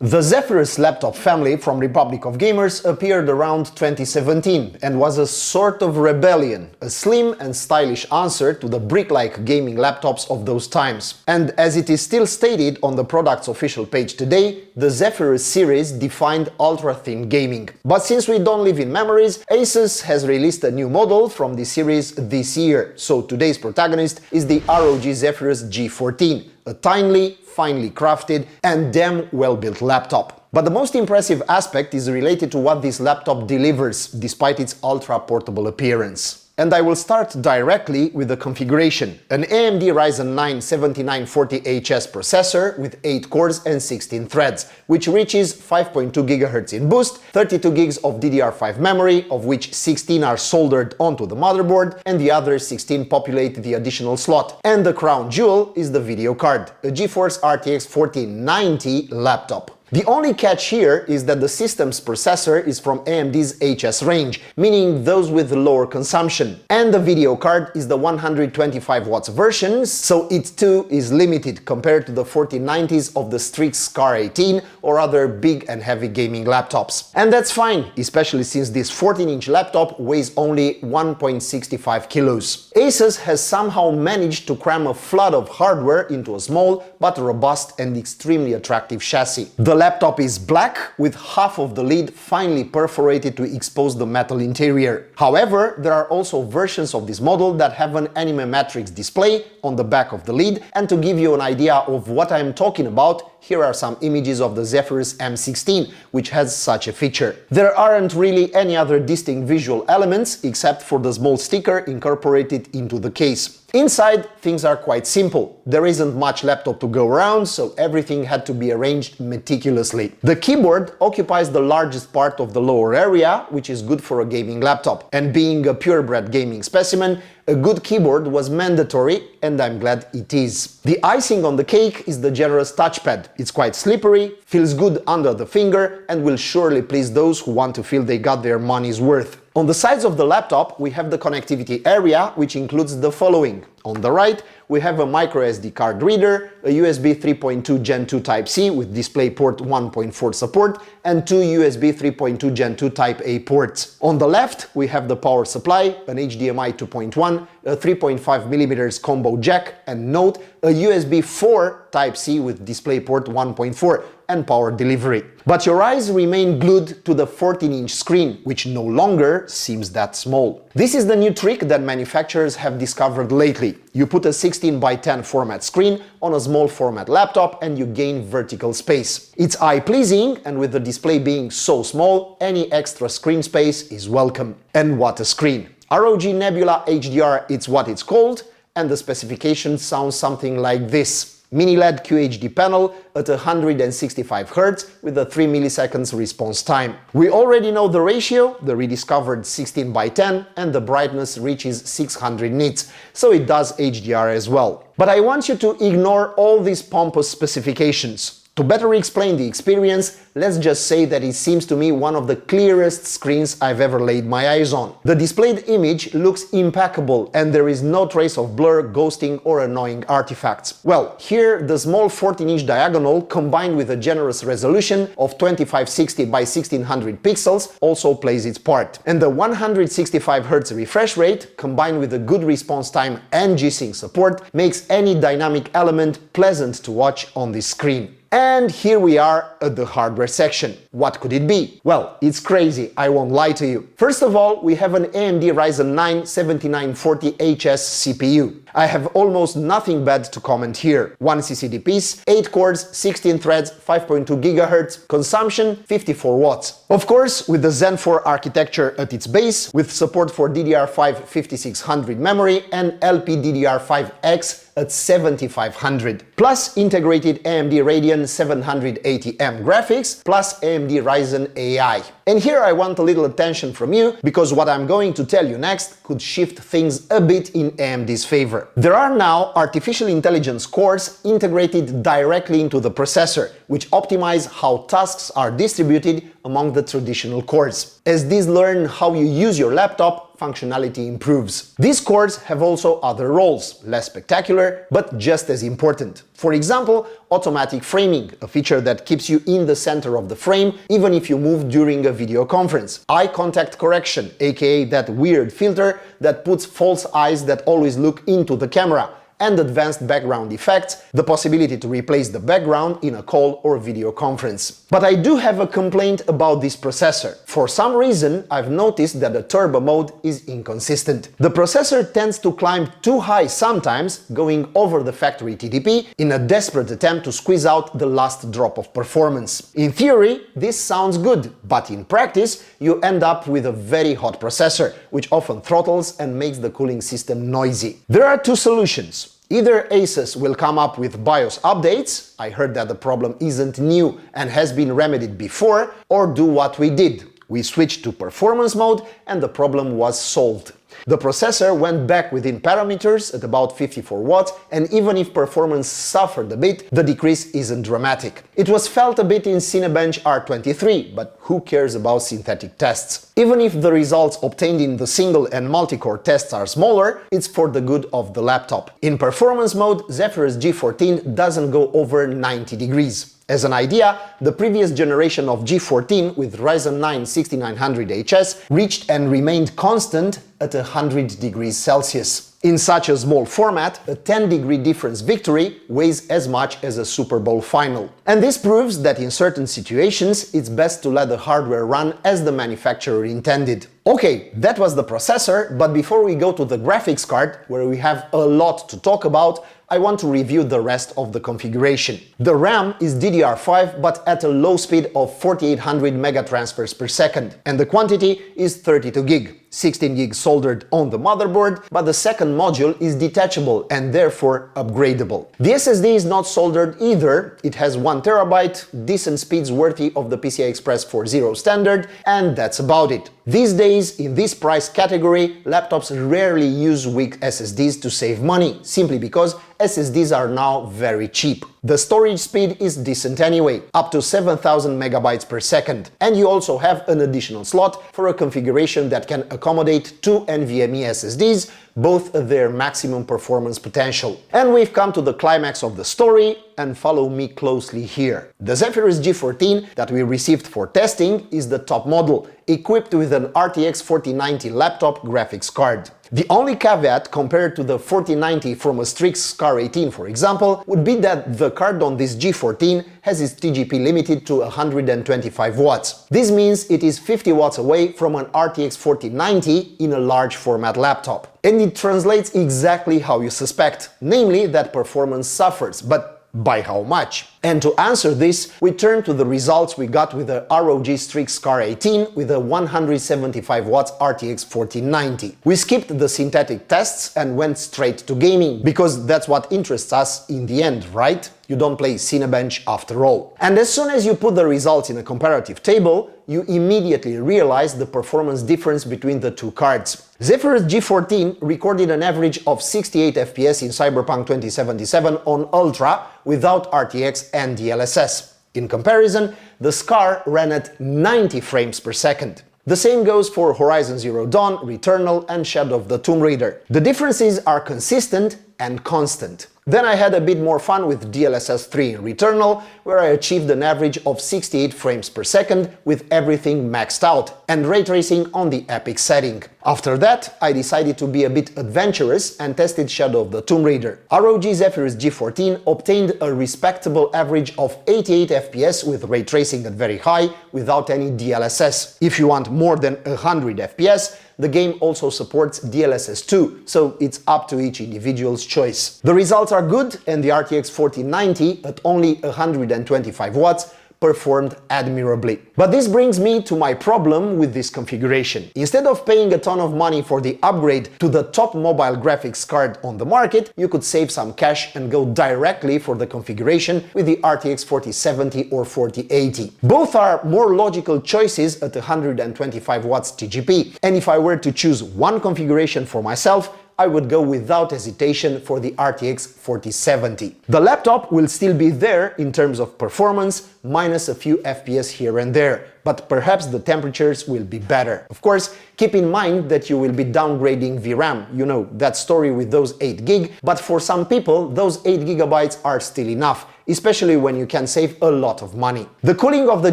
The Zephyrus laptop family from Republic of Gamers appeared around 2017 and was a sort of rebellion, a slim and stylish answer to the brick-like gaming laptops of those times. And as it is still stated on the product's official page today, the Zephyrus series defined ultra-thin gaming. But since we don't live in memories, Asus has released a new model from the series this year, so today's protagonist is the ROG Zephyrus G14, a tiny, finely crafted and damn well-built laptop. But the most impressive aspect is related to what this laptop delivers, despite its ultra-portable appearance. And I will start directly with the configuration. An AMD Ryzen 9 7940HS processor with 8 cores and 16 threads, which reaches 5.2 GHz in boost, 32 GB of DDR5 memory, of which 16 are soldered onto the motherboard, and the other 16 populate the additional slot. And the crown jewel is the video card, a GeForce RTX 4090 laptop. The only catch here is that the system's processor is from AMD's HS range, meaning those with lower consumption. And the video card is the 125 watts version, so it too is limited compared to the 4090s of the Strix Scar 18 or other big and heavy gaming laptops. And that's fine, especially since this 14-inch laptop weighs only 1.65 kilos. Asus has somehow managed to cram a flood of hardware into a small but robust and extremely attractive chassis. The laptop is black, with half of the lid finely perforated to expose the metal interior. However, there are also versions of this model that have an Animatrix display on the back of the lid, and to give you an idea of what I'm talking about, here are some images of the Zephyrus M16, which has such a feature. There aren't really any other distinct visual elements except for the small sticker incorporated into the case. Inside, things are quite simple. There isn't much laptop to go around, so everything had to be arranged meticulously. The keyboard occupies the largest part of the lower area, which is good for a gaming laptop. And being a purebred gaming specimen, a good keyboard was mandatory, and I'm glad it is. The icing on the cake is the generous touchpad. It's quite slippery, feels good under the finger, and will surely please those who want to feel they got their money's worth. On the sides of the laptop, we have the connectivity area, which includes the following. On the right, we have a microSD card reader, a USB 3.2 Gen 2 Type-C with DisplayPort 1.4 support, and two USB 3.2 Gen 2 Type-A ports. On the left, we have the power supply, an HDMI 2.1, a 3.5mm combo jack, and note, a USB 4 Type-C with DisplayPort 1.4 and power delivery. But your eyes remain glued to the 14-inch screen, which no longer seems that small. This is the new trick that manufacturers have discovered lately. You put a 16:10 format screen on a small format laptop and you gain vertical space. It's eye-pleasing, and with the display being so small, any extra screen space is welcome. And what a screen! ROG Nebula HDR, it's what it's called, and the specification sounds something like this. Mini LED QHD panel at 165 Hz with a 3 milliseconds response time. We already know the ratio, the rediscovered 16:10, and the brightness reaches 600 nits, so it does HDR as well. But I want you to ignore all these pompous specifications. To better explain the experience, let's just say that it seems to me one of the clearest screens I've ever laid my eyes on. The displayed image looks impeccable, and there is no trace of blur, ghosting or annoying artifacts. Well, here the small 14-inch diagonal combined with a generous resolution of 2560 by 1600 pixels also plays its part. And the 165 Hz refresh rate combined with a good response time and G-Sync support makes any dynamic element pleasant to watch on this screen. And here we are at the hardware section. What could it be? Well, it's crazy, I won't lie to you. First of all, we have an AMD Ryzen 9 7940HS CPU. I have almost nothing bad to comment here. 1 CCD piece, 8 cores, 16 threads, 5.2 GHz, consumption 54 watts. Of course, with the Zen 4 architecture at its base, with support for DDR5 5600 memory and LPDDR5X at 7500, plus integrated AMD Radeon 780M graphics, plus AMD Ryzen AI. And here I want a little attention from you, because what I'm going to tell you next could shift things a bit in AMD's favor. There are now artificial intelligence cores integrated directly into the processor, which optimize how tasks are distributed among the traditional cores. As these learn how you use your laptop, functionality improves. These cores have also other roles, less spectacular, but just as important. For example, automatic framing, a feature that keeps you in the center of the frame even if you move during a video conference. Eye contact correction, aka that weird filter that puts false eyes that always look into the camera. And advanced background effects, the possibility to replace the background in a call or video conference. But I do have a complaint about this processor. For some reason, I've noticed that the turbo mode is inconsistent. The processor tends to climb too high sometimes, going over the factory TDP, in a desperate attempt to squeeze out the last drop of performance. In theory, this sounds good, but in practice, you end up with a very hot processor, which often throttles and makes the cooling system noisy. There are two solutions. Either Asus will come up with BIOS updates, I heard that the problem isn't new and has been remedied before, or do what we did. We switched to performance mode and the problem was solved. The processor went back within parameters at about 54 watts, and even if performance suffered a bit, the decrease isn't dramatic. It was felt a bit in Cinebench R23, but who cares about synthetic tests? Even if the results obtained in the single and multi-core tests are smaller, it's for the good of the laptop. In performance mode, Zephyrus G14 doesn't go over 90 degrees. As an idea, the previous generation of G14 with Ryzen 9 6900HS reached and remained constant at 100 degrees Celsius. In such a small format, a 10-degree difference victory weighs as much as a Super Bowl final. And this proves that in certain situations, it's best to let the hardware run as the manufacturer intended. Okay, that was the processor, but before we go to the graphics card, where we have a lot to talk about, I want to review the rest of the configuration. The RAM is DDR5 but at a low speed of 4800 megatransfers per second, and the quantity is 32 gig. 16 gig soldered on the motherboard, but the second module is detachable and therefore upgradable. The SSD is not soldered either, it has 1 terabyte, decent speeds worthy of the PCI Express 4.0 standard, and that's about it. These days, in this price category, laptops rarely use weak SSDs to save money, simply because SSDs are now very cheap. The storage speed is decent anyway, up to 7000 megabytes per second, and you also have an additional slot for a configuration that can accommodate 2 NVMe SSDs, both at their maximum performance potential. And we've come to the climax of the story, and follow me closely here. The Zephyrus G14 that we received for testing is the top model, equipped with an RTX 4090 laptop graphics card. The only caveat compared to the 4090 from a Strix Scar18, for example, would be that the card on this G14 has its TGP limited to 125 watts. This means it is 50 watts away from an RTX 4090 in a large format laptop. And it translates exactly how you suspect, namely that performance suffers, but by how much? And to answer this, we turn to the results we got with the ROG Strix Scar18 with a 175 watts RTX 4090. We skipped the synthetic tests and went straight to gaming, because that's what interests us in the end, right? You don't play Cinebench after all. And as soon as you put the results in a comparative table, you immediately realize the performance difference between the two cards. Zephyrus G14 recorded an average of 68 FPS in Cyberpunk 2077 on Ultra without RTX and DLSS. In comparison, the Scar ran at 90 frames per second. The same goes for Horizon Zero Dawn, Returnal and Shadow of the Tomb Raider. The differences are consistent and constant. Then I had a bit more fun with DLSS 3 in Returnal, where I achieved an average of 68 frames per second with everything maxed out, and ray tracing on the epic setting. After that, I decided to be a bit adventurous and tested Shadow of the Tomb Raider. ROG Zephyrus G14 obtained a respectable average of 88 FPS with ray tracing at very high, without any DLSS. If you want more than 100 FPS, the game also supports DLSS 2, so it's up to each individual's choice. The results are good, and the RTX 4090 at only 125 watts performed admirably. But this brings me to my problem with this configuration. Instead of paying a ton of money for the upgrade to the top mobile graphics card on the market, you could save some cash and go directly for the configuration with the RTX 4070 or 4080. Both are more logical choices at 125 watts TGP, and if I were to choose one configuration for myself, I would go without hesitation for the RTX 4070. The laptop will still be there in terms of performance, minus a few FPS here and there, but perhaps the temperatures will be better. Of course, keep in mind that you will be downgrading VRAM, you know, that story with those 8 GB, but for some people those 8 GB are still enough, especially when you can save a lot of money. The cooling of the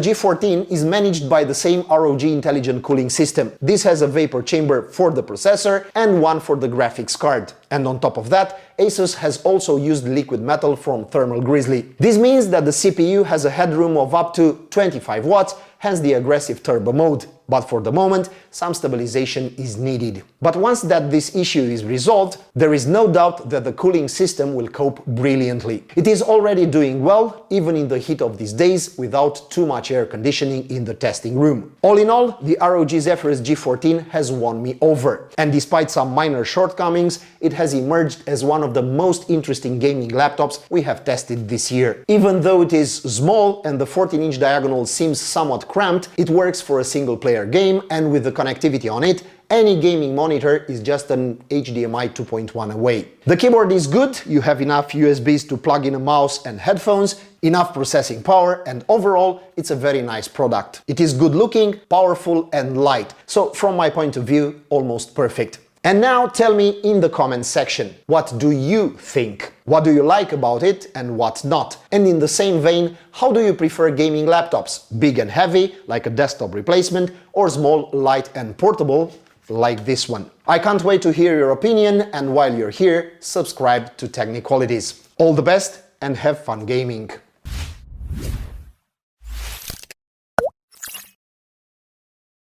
G14 is managed by the same ROG intelligent cooling system. This has a vapor chamber for the processor and one for the graphics card. And on top of that, Asus has also used liquid metal from Thermal Grizzly. This means that the CPU has a headroom of up to 25 watts, hence the aggressive turbo mode. But for the moment, some stabilization is needed. But once that this issue is resolved, there is no doubt that the cooling system will cope brilliantly. It is already doing well, even in the heat of these days, without too much air conditioning in the testing room. All in all, the ROG Zephyrus G14 has won me over. And despite some minor shortcomings, it has emerged as one of the most interesting gaming laptops we have tested this year. Even though it is small and the 14-inch diagonal seems somewhat cramped, it works for a single-player game, and with the connectivity on it, any gaming monitor is just an HDMI 2.1 away. The keyboard is good, you have enough USBs to plug in a mouse and headphones, enough processing power, and overall it's a very nice product. It is good looking, powerful and light, so from my point of view, almost perfect. And now tell me in the comments section, what do you think? What do you like about it and what not? And in the same vein, how do you prefer gaming laptops? Big and heavy, like a desktop replacement, or small, light and portable, like this one? I can't wait to hear your opinion, and while you're here, subscribe to Techniqualities. All the best and have fun gaming!